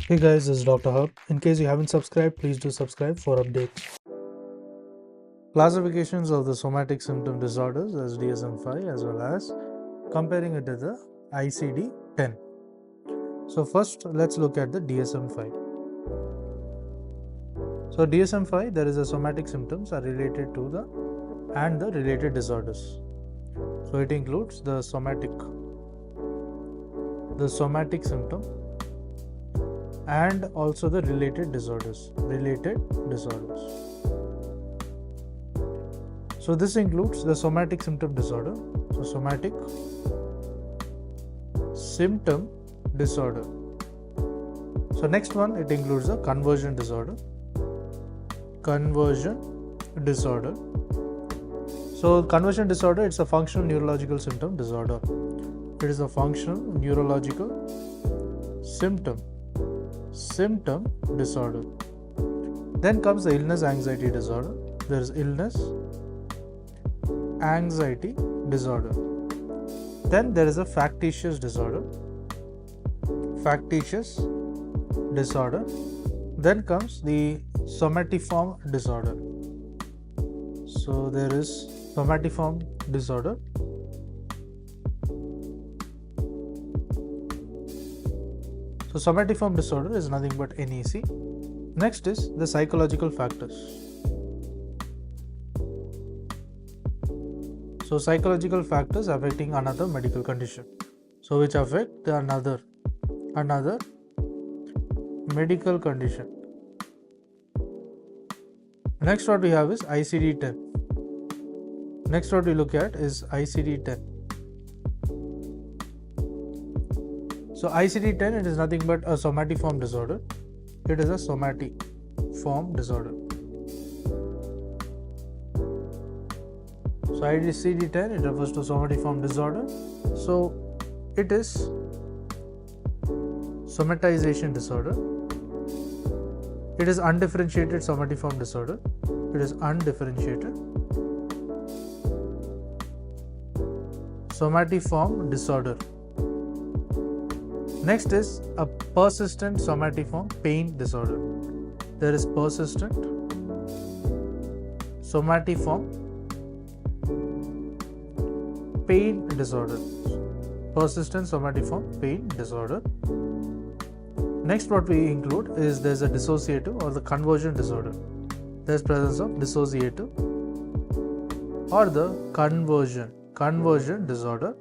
Hey guys, this is Dr. Herb. In case you haven't subscribed, please do subscribe for updates. Classifications of the somatic symptom disorders as DSM-5 as well as comparing it to the ICD-10. So first, let's look at the DSM-5. So DSM-5, there is a somatic symptoms are related to the related disorders. So it includes the somatic symptom and also the related disorders. So this includes the somatic symptom disorder. So somatic symptom disorder. So next one, it includes the conversion disorder. So conversion disorder, it's a functional neurological symptom disorder. It is a functional neurological symptom disorder. Then comes the illness anxiety disorder. There is illness anxiety disorder. Then there is a factitious disorder. Then comes the somatiform disorder. So there is somatiform disorder. So somatiform disorder is nothing but NEC. Next is the psychological factors. So psychological factors affecting another medical condition. So which affect another medical condition. Next what we have is ICD-10. Next what we look at is ICD-10. So ICD-10, it is nothing but a somatiform disorder. It is a somatiform disorder. So ICD-10, it refers to somatiform disorder. So it is somatization disorder. It is undifferentiated somatiform disorder. It is undifferentiated somatiform disorder. Next is a persistent somatiform pain disorder. There is persistent somatiform pain disorder. Next what we include is there's a dissociative or the conversion disorder. There's presence of dissociative or the conversion disorder.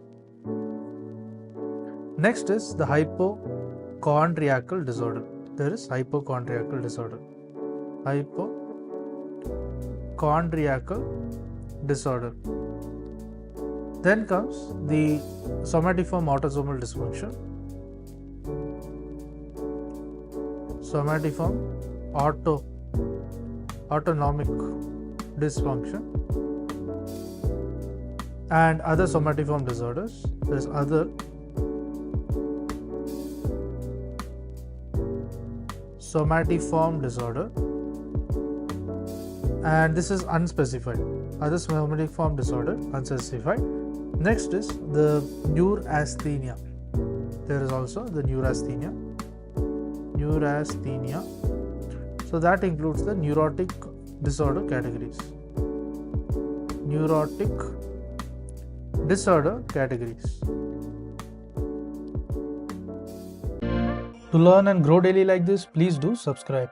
Next is the hypochondriacal disorder. There is hypochondriacal disorder. Then comes the somatiform autosomal dysfunction. Autonomic dysfunction and other somatiform disorders. There is other somatiform disorder and this is unspecified. Other somatiform disorder unspecified. Next is the neurasthenia. There is also the neurasthenia. So that includes the neurotic disorder categories. To learn and grow daily like this, please do subscribe.